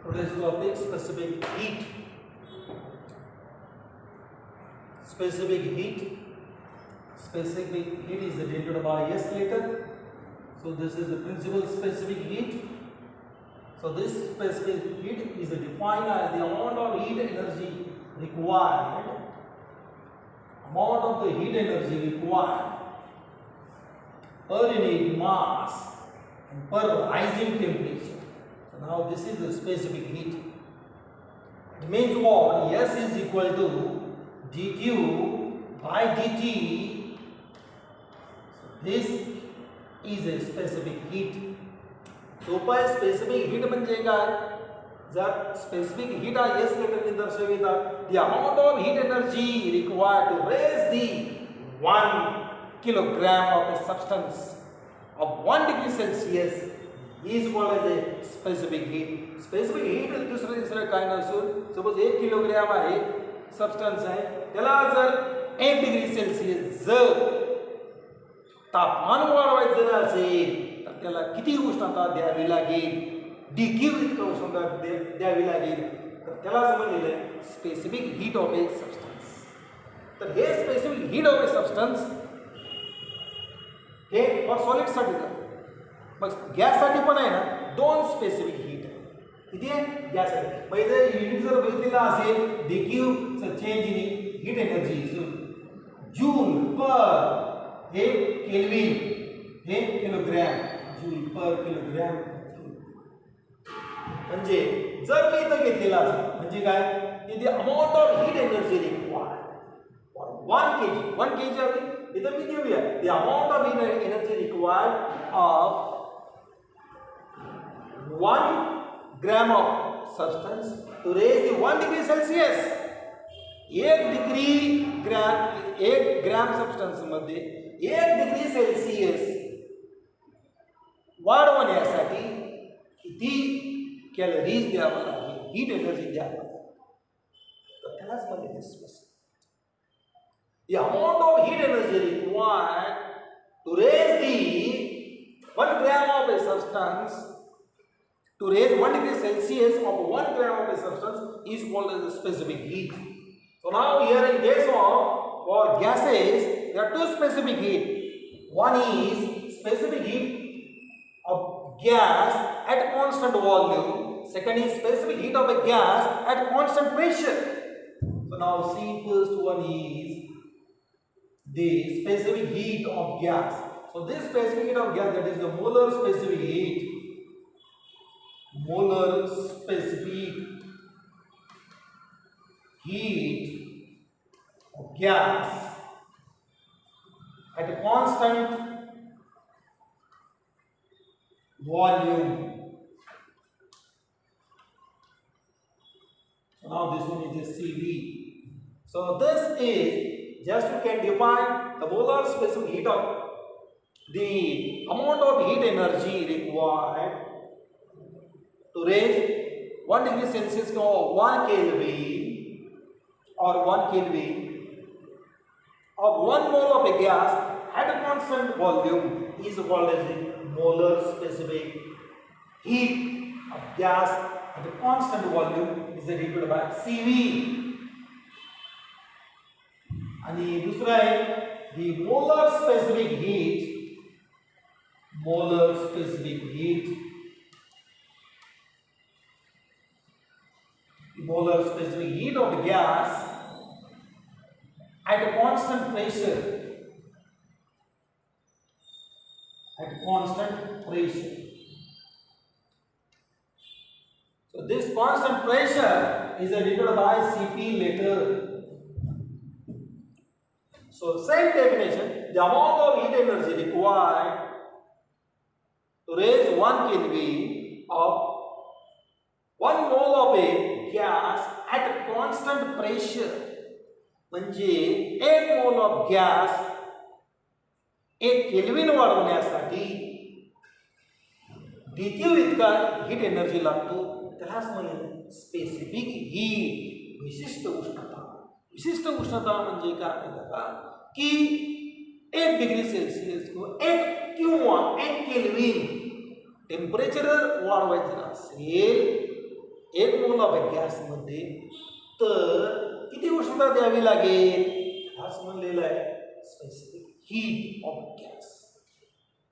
Today's topic specific heat. Specific heat. Specific heat is denoted by S letter. So this is the principal specific heat. So this specific heat is defined as the amount of heat energy required. Amount of the heat energy required per unit mass and per rising temperature. So now this is the specific heat. It means what? S is equal to dQ by dt. So this is a specific heat. सोपा specific heat म्हणजे काय? जर specific heat हा S लेटरने दर्शवितात the amount of heat energy required to raise the 1 kilogram of a substance of 1 degree Celsius is called as a specific heat. Specific heat दुसरे काय नसून सपोज 1 किलोग्राम आहे सबस्टन्स आहे त्याला जर 1 डिग्री सेल्सियस जर तापमान वाढवायचं असेल तर त्याला किती उष्णता द्यावी लागेल dQ इतकी उष्णता द्यावी लागेल तर त्याला समजलेलं आहे specific heat of a substance. तर हे specific heat of a substance हे फॉर सॉलिड साठी मग गॅस साठी पण आहे ना दोन स्पेसिफिक हीट आहे किती आहे गॅस साठी म्हणजे जर युनिट जर बघितलेला असेल dQ चा change in heat energy joule per हे केल्विन हे किलोग्रॅम जूल पर किलोग्रॅम म्हणजे जर मी इथं घेतलेला असेल म्हणजे काय की the amount of heat energy required for 1 kg आहे इथं मी घेऊया the amount of heat energy required of 1 gram of substance to raise the 1 degree Celsius. 1 gram substance मध्ये 1 डिग्री सेल्सिअस वाढवण्यासाठी किती कॅलरीज द्यावं लागेल हीट एनर्जी द्यावं लागेल तर त्यालाच म्हणजे specific the amount of heat energy required to raise the 1 gram of a substance to raise 1 degree Celsius of 1 gram of a substance is called as a specific heat. So now here in case of for gases there are two specific heat. One is specific heat of gas at constant volume. Second is specific heat of a gas at constant pressure. So now see first one is the specific heat of gas. So this specific heat of gas that is the molar specific heat. Molar specific heat of gas at a constant volume. So now this one is a CV. So this is just you can define the molar specific heat of the amount of heat energy required to raise 1 degree Celsius or 1 Kelvin or 1 Kelvin of 1 mole of a gas at a constant volume is called as the molar specific heat of gas at a constant volume is denoted by CV. आणि दुसरा आहे the molar specific heat. Molar specific heat. Molar specific heat of the gas at a constant pressure. At constant pressure. So this constant pressure is denoted by Cp later. So same definition, the amount of heat energy required to raise 1 Kelvin of 1 mole of a gas at constant pressure म्हणजे 1 mole of gas 1 kelvin वाढवण्यासाठी dQ इतका heat energy लागतो त्यालाच म्हणजे specific heat विशिष्ट उष्णता म्हणजे काय का की 1 डिग्री सेल्सिअस किंवा 1 केल्विन टेम्परेचर वाढवायचं असेल 1 मोल ऑफ गॅसमध्ये तर किती उष्णता द्यावी लागेल? हाच म्हणलेला आहे स्पेसिफिक हीट ऑफ गॅस.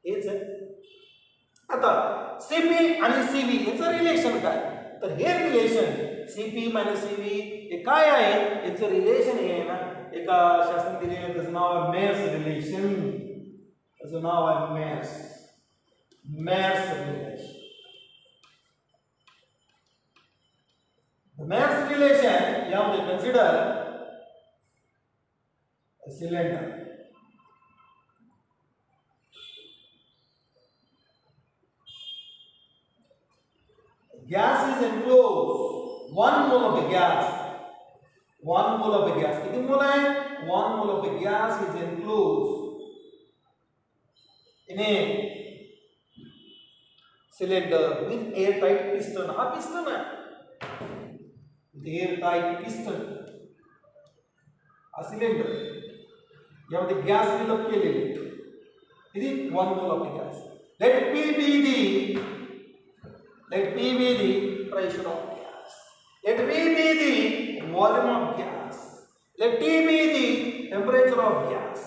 हेच आहे. आता सीपी आणि सीव्ही याचं रिलेशन काय? तर हे रिलेशन सीपी मायनस सीव्ही हे काय आहे? याचं रिलेशन हे आहे ना, एका शास्त्रात दिलेलं त्याचं नाव आहे मेयर्स रिलेशन. त्याचं नाव आहे मेयर्स रिलेशन. मेयर्स रिलेशन यामध्ये consider cylinder. Gas is enclosed. 1 mole of the gas. 1 mole of the gas. किती मोल आहे? 1 mole of the gas is enclosed in a cylinder with airtight piston. हा piston आहे. With airtight piston. हा cylinder. यामध्ये gas fill up केलेले. किती? 1 mole of the gas. Let P be the pressure of gas. Let V be the volume of gas. Let T be the temperature of gas.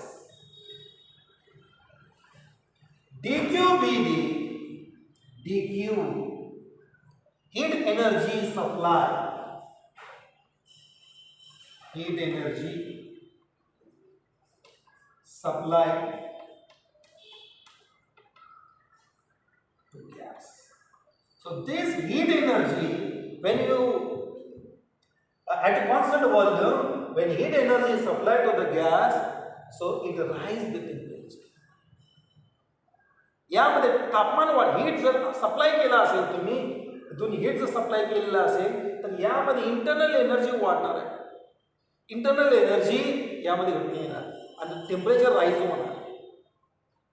dQ be the heat energy supply. Heat energy supply to gas. So this heat energy, when you at a constant volume, when heat energy is supplied to the gas, so it rises the temperature. यामध्ये तापमान वाढ, heat जर supply केला असेल तुम्ही, इथून heat जर supply केलेला असेल तर यामध्ये इंटरनल एनर्जी वाढणार आहे. इंटरनल एनर्जी यामध्ये घटून येणार आणि टेम्परेचर राईज होणार,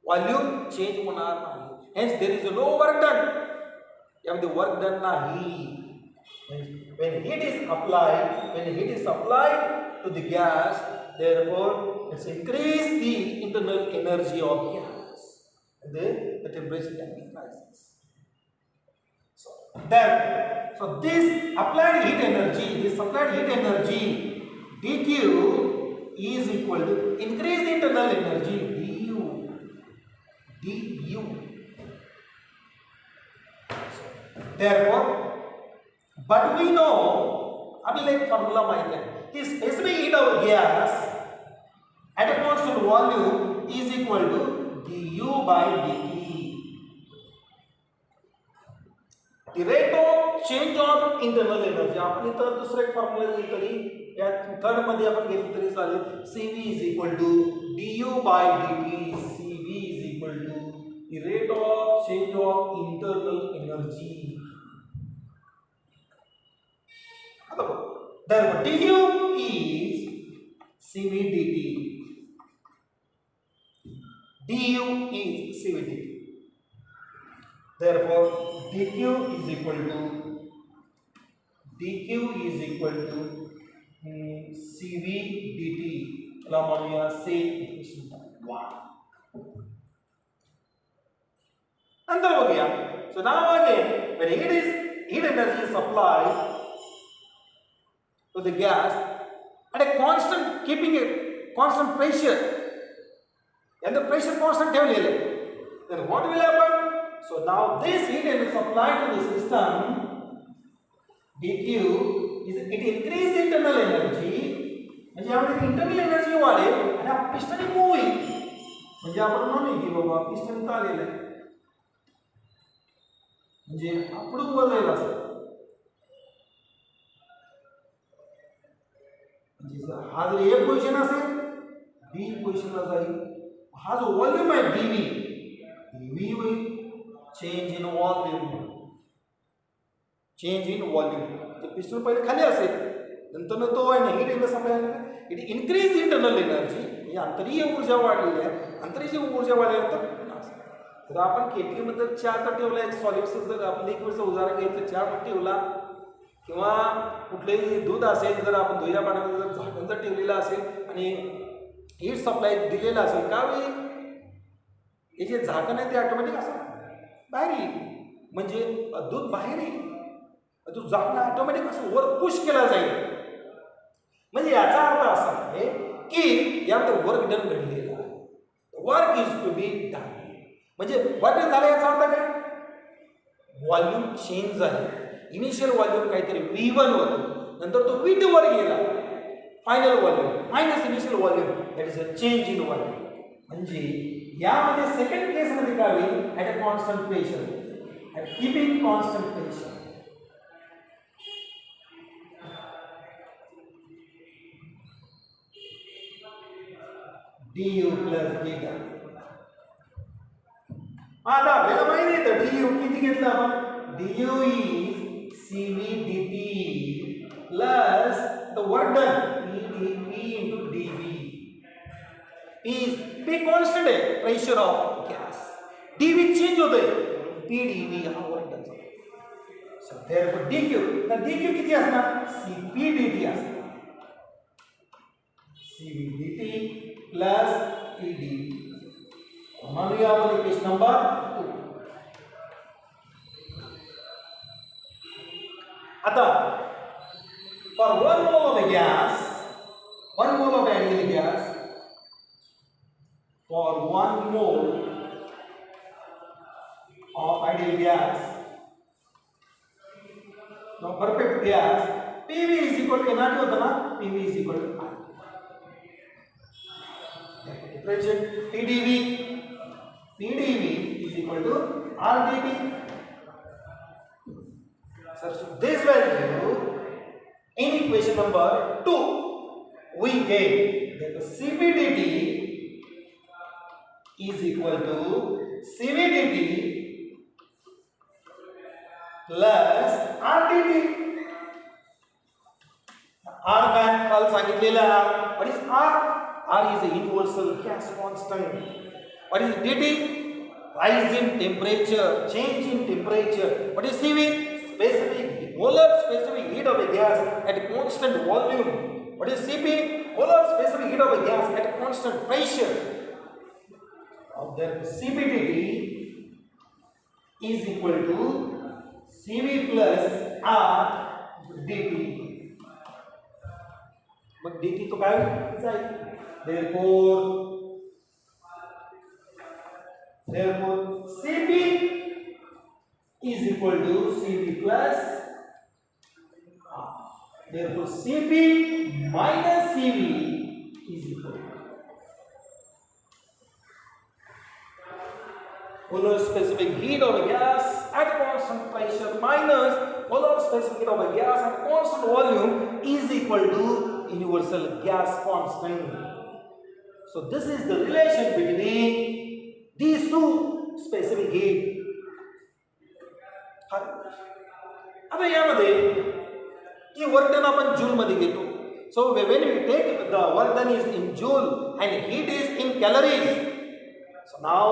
व्हॉल्यूम चेंज होणार नाही. Hence there is no work done. यामध्ये वर्क डन नाही. when heat is applied to the gas, therefore it's increase the internal energy of gas and then the temperature can be rises. So this applied heat energy, this supplied heat energy dQ is equal to increase internal energy du. Therefore, but we know, आपल्याला एक formula माहित आहे की specific heat of gas at a constant volume is equal to du by dt. The rate of change of internal energy. आपण इतर दुसरा एक formula घेतली तरी या थर्ड मध्ये आपण घेतली तरी चालेल. Cv is equal to du by dt. Cv is equal to the rate of change of internal energy. Therefore, du is Cv dt. du is Cv dt. Therefore, dq is equal to Cv dt. चला मानूया से equation 1. नंतर बघूया. So now again, when heat energy is supplied to the gas at a constant, keeping a constant pressure, and the pressure constant ठेवलेले, then what will happen? So now this heat energy supplied to the system dq is it increase internal energy. म्हणजे यामध्ये internal energy वाढेल आणि piston move होईल. म्हणजे आपण म्हणू की बाबा पिस्टन चाललेलं आहे म्हणजे आपण वळलेलं असतं. हा जर ए पोझिशन असेल बी पोझिशनला जाईल. हा जो व्हॉल्यूम आहे डीव्ही होईल. Change in volume. तर पिस्टन पहिले खाली असेल नंतर तो आहे ना heat energy supply it increase internal energy. म्हणजे अंतरीय ऊर्जा वाढलेली आहे. अंतरीय ऊर्जा वाढल्यानंतर जर आपण केटलीमध्ये चहाचा ठेवला एक सॉलिड्स जर आपण लिक्विडचं उदाहरण घेतलं चहा पण ठेवला किंवा कुठलेही दूध असेल जर आपण दुधाच्या पाण्यामध्ये जर झाकण जर ठेवलेलं असेल आणि हीट सप्लाय दिलेला असेल का होईल हे जे झाकण आहे ते ऑटोमॅटिक असं बाहेर येईल म्हणजे दूध बाहेर येईल. तो झाकण ऑटोमॅटिक असं वर पुश केला जाईल. म्हणजे याचा अर्थ असा आहे की यामध्ये वर्क डन घडलेला आहे. Work is to be done. म्हणजे वर्क डन झालं याचा अर्थ काय? व्हॉल्यूम चेंज झाली. इनिशियल व्हॉल्यूम काहीतरी V1 होतं, नंतर तो V2 वर गेला. Final volume minus initial volume, that is a change in volume. म्हणजे यामध्ये सेकंड केस मध्ये काय होईल? At a constant pressure, at keeping constant pressure, du plus beta. आता आपल्याला माहिती आहे तर du किती घेतलं आपण? du is cv dt plus the work done p into dv. p constant आहे, pressure of gas. dv change होतोय, p dv हा वर्क डन झाला. सो देयरफॉर dq, तर dq किती असणार? cp dt असणार. cv dt plus p dv. मानूया आपण equation number 2. आता for 1 mole of a gas, 1 mole of ideal gas, for 1 mole of ideal gas, now perfect gas, PV is equal to NRT होता ना, PV is equal to R. Differentiate PdV is equal to RdT. Substitute this value in equation number 2. We get that the Cp dt is equal to Cv dt plus RdT. R काय काल सांगितलेला. What is R? R is a universal gas constant. What is dt? Rise in temperature, change in temperature. What is Cv? Specific molar specific heat of a gas at constant volume. What is Cp? Molar specific heat of a gas at constant pressure. Now therefore Cp dt is equal to Cv plus R dt. Mug dt तो काय जाईल? Therefore Cp is equal to Cv plus R. Therefore Cp minus Cv is equal to molar specific heat of a gas at constant pressure minus molar specific heat of a gas at constant volume is equal to universal gas constant. So this is the relation between these two specific heat. आता यामध्ये की work done आपण joule मध्ये घेतो. So when we take the work done is in joule and heat is in calories, so now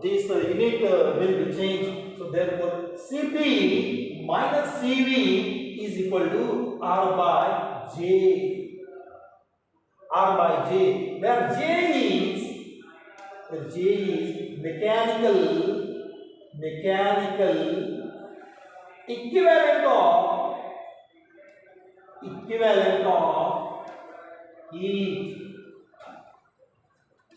this unit will be changed. So therefore Cp minus Cv is equal to R by J. R by J, where J is mechanical equivalent of heat.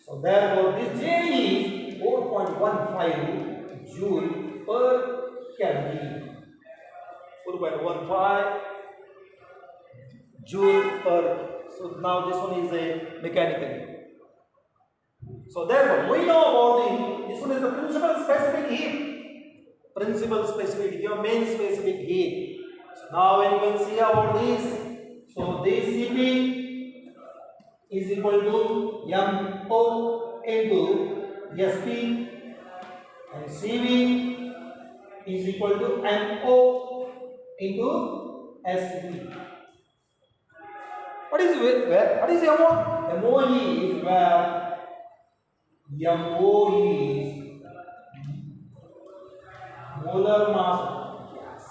So therefore this J is 4.15 joule per calorie. 4.15 joule per. So now this one is a mechanical. So therefore we know about this one is the principal specific heat. Principal specific heat, your main specific heat. So now when you can see about this, so this Cp is equal to MO into Sp and Cv is equal to MO into Sp. What is MO? MO is where MO is molar mass of gas.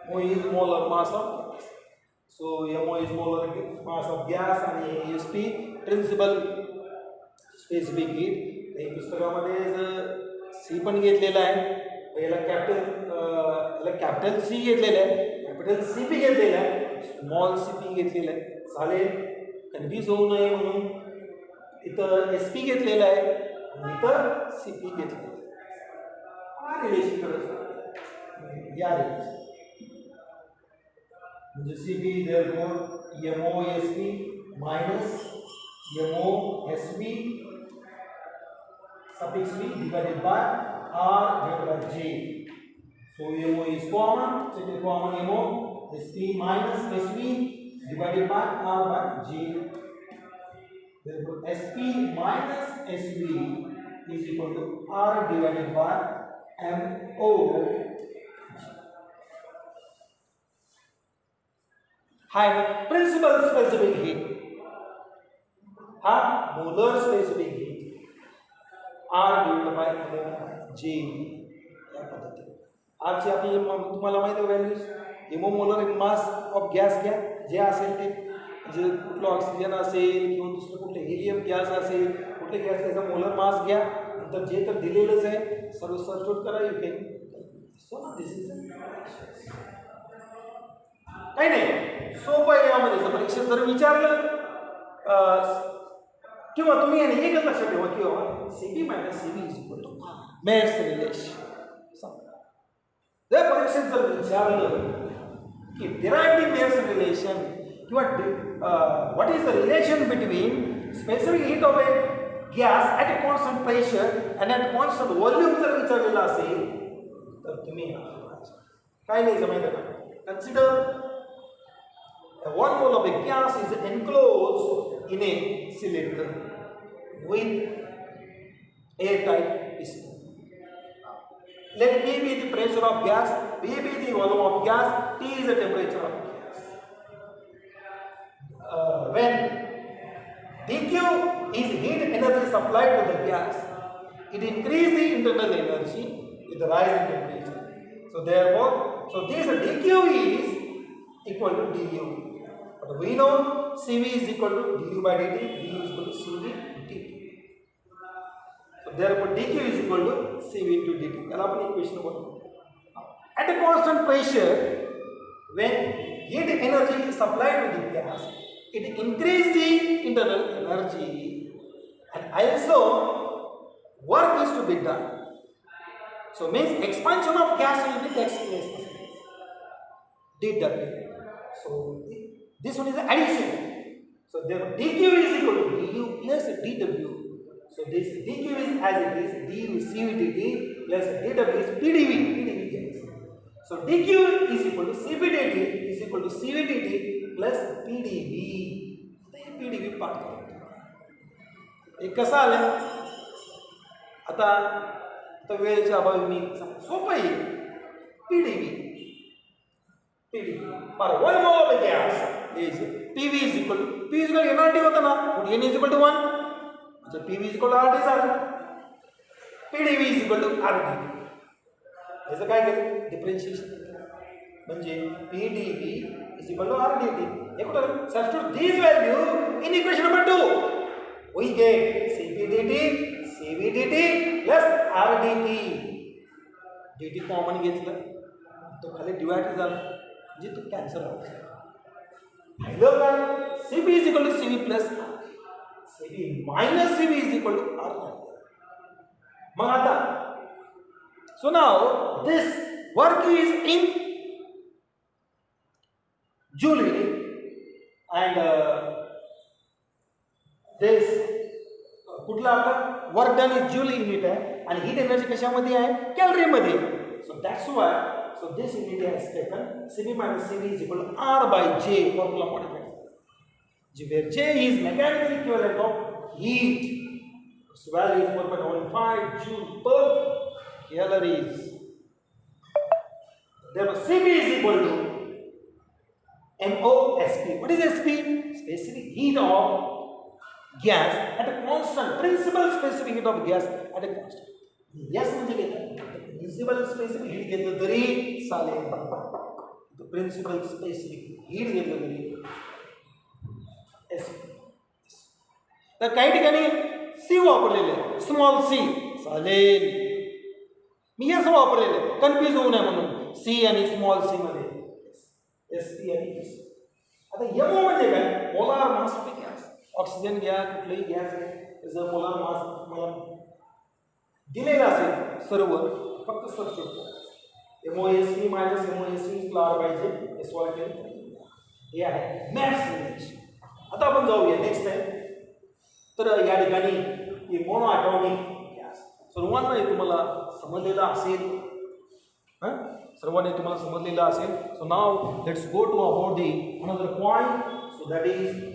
MO is molar mass of gas. So MO is molar mass of gas and Sp principal specific heat. हे पुस्तकामध्ये C पण घेतलेला आहे. याला capital C घेतलेलं आहे, capital C P घेतलेलं आहे, small C P घेतलेलं आहे. चालेल, कन्फ्यूज होऊ नये म्हणून इथं एस पी घेतलेलं आहे आणि इथं सी पी घेतलेलं आहे. हा रिलेशन करायचं या रिलेशन म्हणजे C P therefore M O S P minus M O S P suffix v divided by r divided by j. So mo is common, so it is common mo sp minus sv divided by r by j. Therefore sp minus sv is equal to r divided by mo. High principal specific heat. Molar specific heat. R divided by J या पद्धतीने. R ची आपली तुम्हाला माहिती आहे values एमो molar mass of gas घ्या जे असेल ते, म्हणजे कुठलं ऑक्सिजन असेल किंवा दुसरं कुठलं हेलियम गॅस असेल कुठले गॅस त्याचा मोलर मास घ्या, नंतर जे तर दिलेलंच आहे सर्व सबस्टिट्यूट करा. You can so this is काही नाही सोपं आहे. यामध्ये परीक्षेत जर विचारलं किंवा तुम्ही एकच लक्षात ठेवा किंवा CB minus CB is equal to Mayer's relation. जर परीक्षेत जर विचारलं की डिराइव्ह द मेअर्स रिलेशन किंवा what is the relation between specific heat of a gas at a constant pressure and at constant volume जर विचारलेला असेल तर तुम्ही काय लिहायचं माहिती आहे का? Consider 1 mole of a gas is enclosed in a cylinder with airtight piston. Let P be the pressure of gas, B be the volume of gas, T is the temperature of gas. When dQ is heat energy supplied to the gas, it increases the internal energy with the rise in temperature. So therefore, this dQ is equal to du. But we know Cv is equal to du by dt, du is equal to Cv dt. So therefore dq is equal to Cv into dt. याला आपण equation बनवू. At a constant pressure, when heat energy is supplied to the gas, it increases the internal energy and also work is to be done. So means expansion of gas will be takes place. dW. So this one is addition. So therefore dq is equal to du plus dw. So this dq is as it is, du is Cv dt plus dw is pdv. So dq is equal to Cv dt is equal to Cv dt plus pdv. Hey pdv पाठ करा. हे कसं आलं आता वेळेच्या अभावी मी सोपं आहे. pdv for 1 mole of gas is PV is equal to P is equal to NRT होता ना, N is equal to 1. अच्छा PV is equal to RT झालं. PdV is equal to RT. याचं काय केलं डिफरेंशिएशन म्हणजे PdV is equal to RDT. हे कुठं substitute this value in equation number 2 we get CpDT CvDT plus RDT. dt common घेतलं तो खाली डिवाइड झाला जे तो कॅन्सल होतो. पहिलं काय Cp is equal to Cv plus Cv minus Cv is equal to R. मग आता so now this work is in Joule and this कुठला आपला work done is Joule unit आहे आणि हीट एनर्जी कशामध्ये आहे कॅलरी मध्ये. So that's why this unit has taken Cv minus Cv is equal to R by J formula modified. Where J is mechanical equivalent of heat. Its value is 1.15 joule per calories. Therefore Cv is equal to MOSP. What is SP? Specific heat of gas at a constant. Principal specific heat of gas at a constant. Yes म्हणजे काय principal specific heat घेतलं तरी चालेल. Principal specific heat घेतलं तरी तर काही ठिकाणी सी वापरलेले स्मॉल सी चालेल. मी एस वापरलेलं आहे कन्फ्यूज होऊ नये म्हणून सी आणि स्मॉल सी मध्ये एस सी आणि एस. आता एमओ म्हणजे काय molar mass of gas. Oxygen घ्या कुठलंही गॅस आहे त्याचं मोलार मास मला दिलेलं असेल सर्व फक्त सबस्टिट्यूट करा. एमओएससी मायनस एमओएससी आर पाहिजे एस वाय हे आहे मॅथ्स रिलेशन. आता आपण जाऊया नेक्स्ट टाइम. तर या ठिकाणी हे मोनो ॲटॉमिक गॅस सर्वांना हे तुम्हाला समजलेलं असेल. सर्वांनी तुम्हाला समजलेलं असेल. So now let's go to about the another point. So that is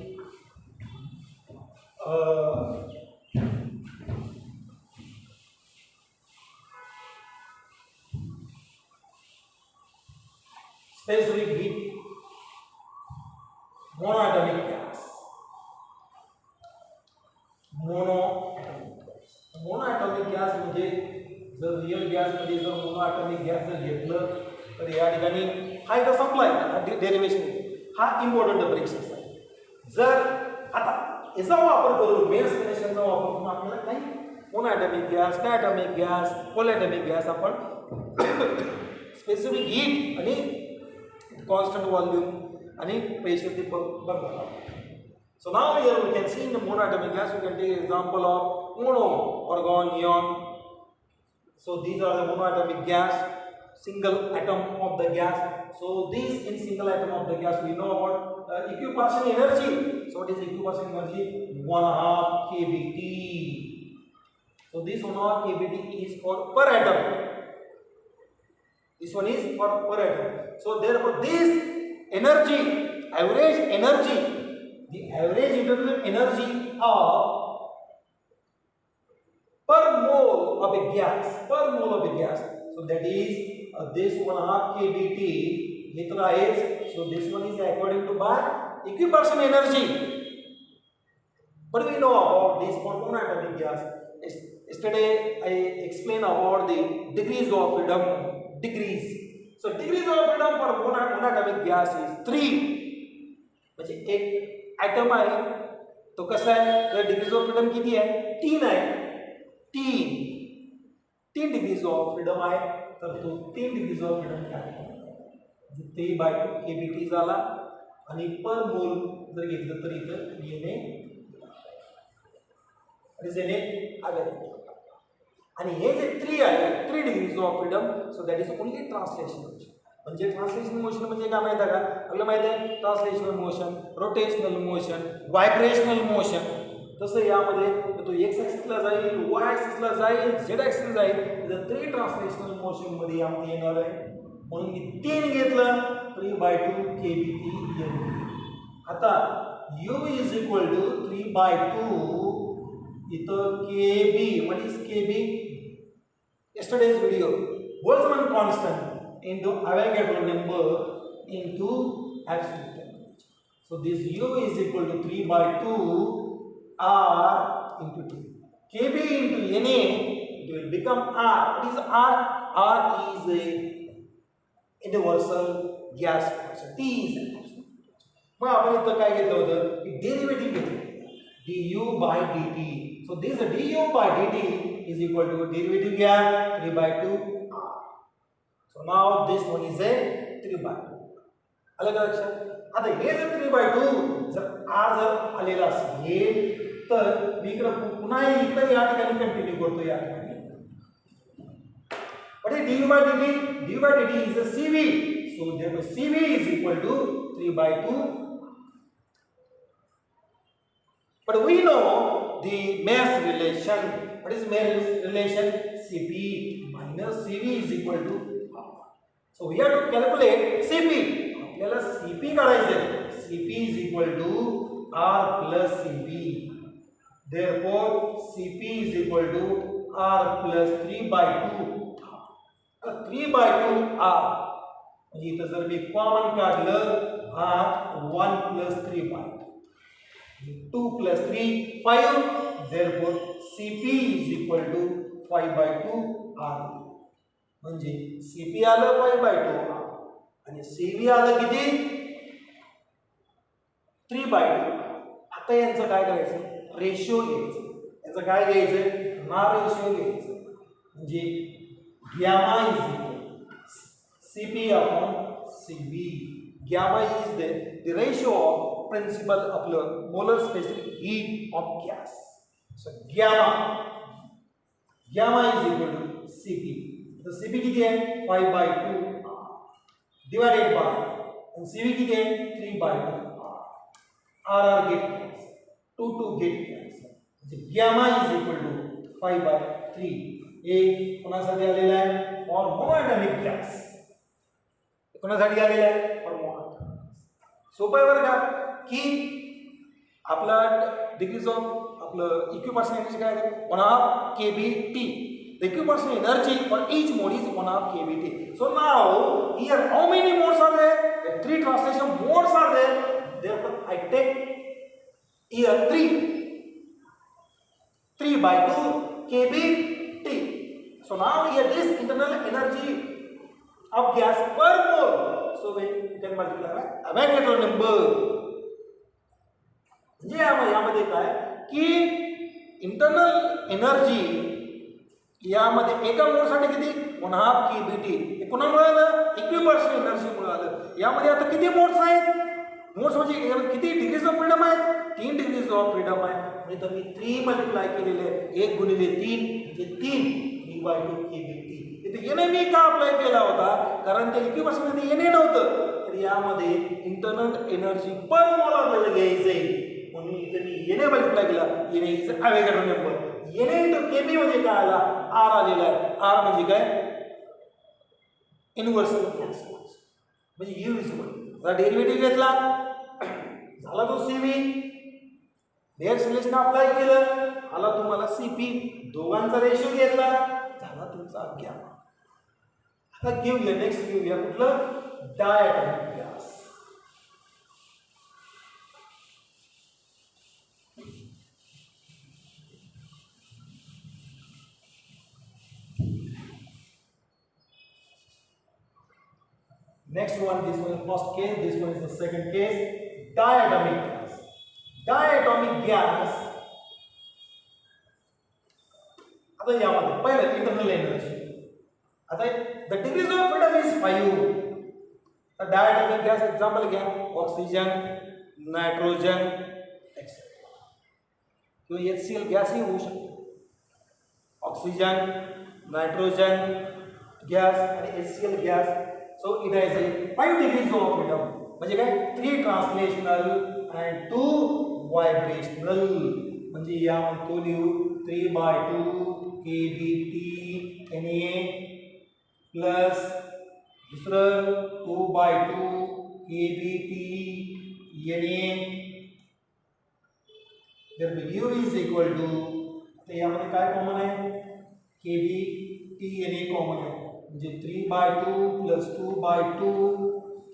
specific heat monoatomic gas. Monoatomic gas म्हणजे जर रिअल गॅस मध्ये जर मोनोॲटॉमिक गॅस जर घेतलं तर या ठिकाणी हा इथं संपलाय हा डेरिव्हेशन. हा इम्पॉर्टंट परीक्षेचा आहे. जर आता याचा वापर करून मेन्स रिलेशनचा वापर करून आपल्याला काही मोनोॲटॉमिक गॅस डायटॉमिक गॅस पॉलिॲटॉमिक गॅस आपण स्पेसिफिक हीट आणि constant volume and pressure the burner. So now here we can see in the monoatomic gas we can take example of mono argon neon. So these are the monoatomic gas, single atom of the gas. So these in single atom of the gas we know about equipartition energy. So what is equipartition energy? 1/2 kBT. So this 1/2 kBT is for per atom. This one is for per atom. So therefore this energy, average energy, the average internal energy of per mole of a gas, So that is this 1/2 kBT. So this one is according to by equipartition energy. But we know about this for monoatomic gas. Yesterday I explained about the degrees of freedom. So degrees of freedom for monoatomic gas is 3. म्हणजे एक atom आहे तो कसा आहे तर degrees of freedom किती आहे 3 आहे. 3 डिग्रीज ऑफ फ्रीडम आहे तर तो 3 डिग्रीज ऑफ फ्रीडम काय म्हणजे 3/2 kBT झाला. आणि पर मोल जर घेतलं तर इथं येणे आणि हे जे 3 आहे 3 degrees of freedom. So that is only translation motion. म्हणजे ट्रान्सलेशन मोशन म्हणजे काय माहिती आहे का आपल्याला माहिती आहे translational motion, rotational motion, vibrational motion. तसं यामध्ये तो एक्स ॲक्सिसला जाईल, वाय ॲक्सिसला जाईल, झेड ॲक्सिसला जाईल. तर 3 ट्रान्सलेशनल मोशन मध्ये यामध्ये येणार आहे. म्हणून मी 3 घेतलं 3/2 kBT. आता u इज इक्वल टू 3/2 इथं kb. What is kb? Yesterday's video, Boltzmann constant into Avogadro number into absolute temperature. So this U is equal to 3/2 R into T. Kb into Na, it will become R. What is R? R is a universal gas constant. T is a constant. मग आपण इथं काय घेतलं होतं derivative घेतलं du/dt. So this du/dt is equal to derivative gap 3/2 R. So now this one is a 3/2. अलग लक्षात. आता हे जर 3/2 जर R जर आलेला असेल तर मी इकडे पुन्हा इकडे या ठिकाणी कंटिन्यू करतो या ठिकाणी. What is du/dt? du/dt is a CV. So therefore CV is equal to 3/2. But we know the mass relation. What is mass relation? Cp minus Cv is equal to R. So we have to calculate Cp. आपल्याला Cp काढायचे आहे. Cp is equal to R plus Cv. Therefore Cp is equal to R plus 3/2. 3/2 R. म्हणजे इथं जर मी common काढलं R 1 plus 3/2. 2 plus 3 5. Therefore Cp is equal to 5/2 R. म्हणजे Cp आलं 5/2 R आणि Cv आलं किती 3/2. आता यांचं काय करायचं रेशिओ घ्यायचं. याचं काय घ्यायचं ना रेशिओ घ्यायचं. म्हणजे gamma is equal Cp upon Cv. Gamma is the ratio of principal आपलं molar specific heat of gas. So gamma is equal to Cp. तो Cp किती आहे 5/2 divided by and Cv किती आहे 3/2 R get cancel 2 get cancel. Gamma is equal to 5/3. एक कोणासाठी आलेला आहे फॉर मोनोएटॉमिक गॅस. कोणासाठी आलेला आहे फॉर मोनोएटॉमिक. सोपं आहे बरं का की आपला डिग्रीज ऑफ आपलं इक्विपार्शन एनर्जी काय आहे 1/2 kBT. The equipartition energy for each mode is 1/2 kBT. So now here how many modes are there? The 3 translation modes are there. Therefore I take here 3/2 kBT. So now here this internal energy of gas per mole. So when you can multiply by Avogadro number. म्हणजे यामध्ये काय की internal energy यामध्ये एका मोडसाठी किती 1/2 kBT. हे कोणामुळे आलं इक्विपार्शन एनर्जीमुळे आलं. यामध्ये आता किती मोड्स आहेत मोड्स म्हणजे किती डिग्रीज ऑफ फ्रीडम आहेत 3 डिग्रीज ऑफ फ्रीडम आहे. म्हणजे तुम्ही 3 मल्टिप्लाय केलेले 1 गुणिले 3 म्हणजे 3/2 kBT. इथे एन मी का अप्लाय केला होता कारण त्या इक्विपार्शन मध्ये एन नव्हतं तर यामध्ये इंटरनल एनर्जी पर मोल आपल्याला घ्यायचंय म्हणून इथे मी एन मल्टिप्लाय केला. N is Avogadro number. N into KB म्हणजे काय आला आर आलेला आहे. आर म्हणजे काय युनिव्हर्सल गॅस म्हणजे यू इज इक्वल डेरिव्हेटिव्ह घेतला झाला तो सीव्ही. डायरेक्ट रिलेशन अप्लाय केलं आला तुम्हाला सीपी. दोघांचा रेशो घेतला झाला तुमचा गॅमा. आता घेऊया नेक्स्ट घेऊया कुठलं diatomic gas. Next one, this one is first case, this one is the second case. Diatomic gas. Diatomic gas. आता यामध्ये पहिलं इंटरनल एनर्जी. आता the degrees of freedom is 5. तर diatomic gas एक्झाम्पल घ्या ऑक्सिजन नायट्रोजन एक्सेट्रा. किंवा HCl gas ही होऊ शकतो. Oxygen nitrogen gas आणि HCl gas. So it has a 5 degrees of freedom. म्हणजे काय 3 ट्रान्सलेशनल and 2 वायब्रेशनल. म्हणजे यामध्ये तो लिहू 3/2 kBT Na प्लस दुसरं 2/2 kBT Na. Therefore U is equal to आता यामध्ये काय कॉमन आहे kBT Na कॉमन आहे म्हणजे 3/2 plus 2/2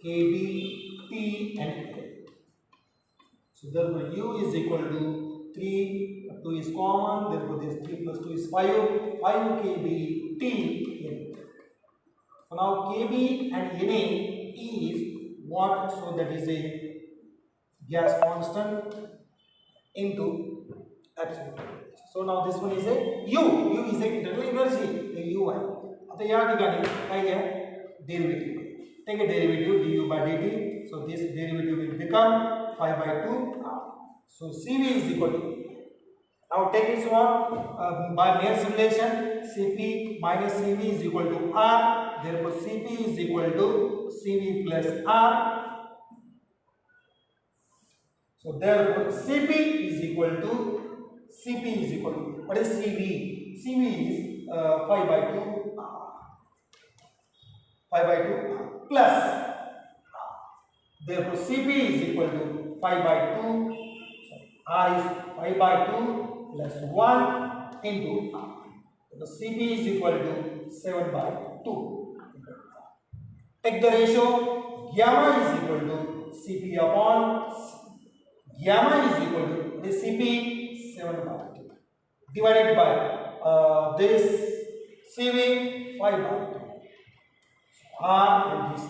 kBT and so therefore U is equal to 3, 2 is common, therefore this 3 plus 2 is 5 kBT. So now kB and Na is what? So that is a gas constant into absolute. So now this one is a U. U is a internal energy. The U है. आता या ठिकाणी काय घ्या derivative. Take a derivative du by dt. So this derivative will become 5/2. So Cv is equal to now take this one by Mayer's relation Cp minus Cv is equal to R. Therefore Cp is equal to Cv plus R. So therefore Cp is equal to what is Cv? Cv is 5/2 plus therefore Cp is equal to 5/2. R is 5/2 plus 1 into R. The Cp is equal to 7/2. Take the ratio. Gamma is equal to Cp upon gamma is equal to the Cp 7/2 divided by this Cv 5/2. R and this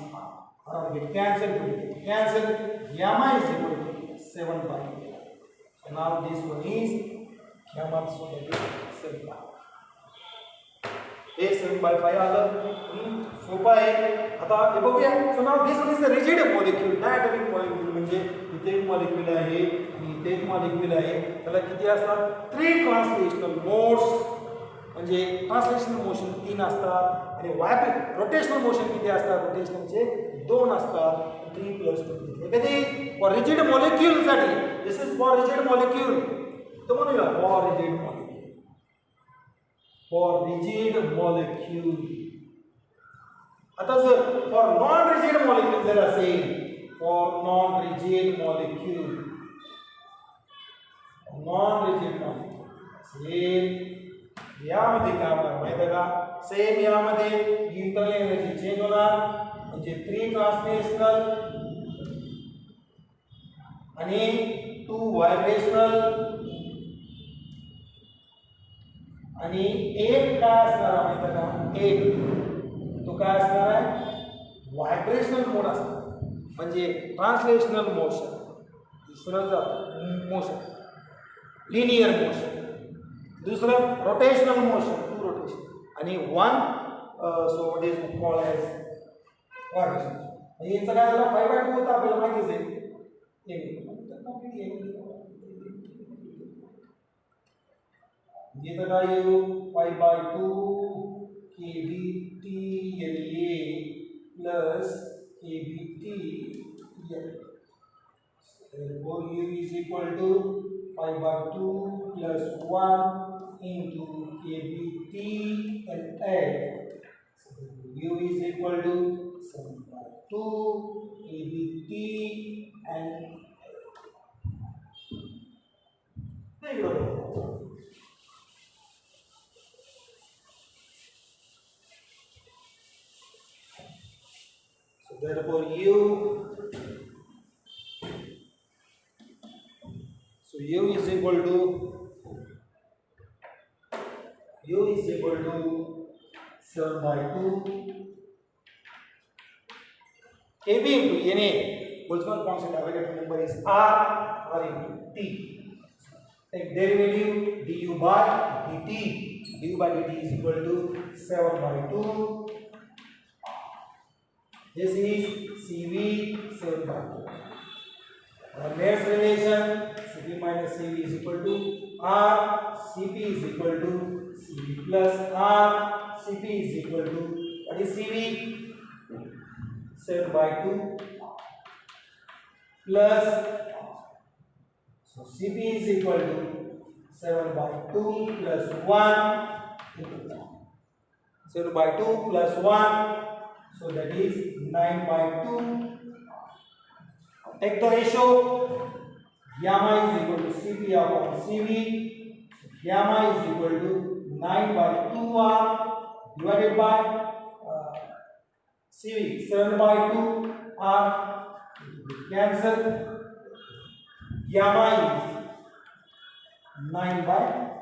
R get cancelled. Gamma is equal to 7/2. So now this one is gamma, so that is 7/2. हे 7/5 आलं. सोपं आहे. आता हे बघूया. So now this is a rigid molecule. Diatomic molecule म्हणजे इथे एक मॉलिक्यूल आहे आणि इथे एक मॉलिक्यूल आहे. त्याला किती असतात? 3 ट्रान्सलेशनल मोड्स. म्हणजे ट्रान्सलेशनल मोशन 3 असतात आणि रोटेशनल मोशन किती असतात? रोटेशनलचे 2 असतात. 3 + 2 कधी फॉर रिजिड मॉलिक्यूल साठी. This is for rigid molecule. तो म्हणूया for rigid molecule. For rigid molecule. आता जर फॉर नॉन रिजिड मॉलिक्यूल जर असेल, for non rigid molecule, non rigid molecule असेल, यामध्ये काय होणार माहिती आहे का? सेम यामध्ये इंटरनल एनर्जी चेंज होणार. म्हणजे 3 ट्रान्सलेशनल आणि 2 व्हायब्रेशनल आणि एक काय असणार माहिती आहे का? एक तो काय असणार आहे? व्हायब्रेशनल मोड असणार. म्हणजे ट्रान्सलेशनल मोशन, दुसरं मोशन लिनियर मोशन, दुसरं रोटेशनल मोशन 2 रोटेशन आणि 1 so what is called as vibration. म्हणजे याचं काय झालं? 5/2 होतं आपल्याला माहितीच आहे. ये तो काय येऊ? 5/2 kBT LA plus kBT L. Therefore, U is equal to 5/2 plus 1 into kBT and L. So, U is equal to 7/2 kBT and L. There you go. Therefore U is equal to U is equal to 7/2 kb into Na. Boltzmann constant available number is R into T. Take derivative du by dt. Du by dt is equal to 7/2. This is Cv 7/2. Next relation, Cv minus Cv is equal to R. Cp is equal to Cv plus R. Cp is equal to, what is Cv? 7/2 plus, so Cp is equal to 7/2 plus 1 7/2 plus 1. So that is 9/2. Take the ratio. Gamma is equal to Cp upon Cv. Gamma is equal to 9/2R divided by Cv 7/2 R. Cancel. Gamma is 9/2.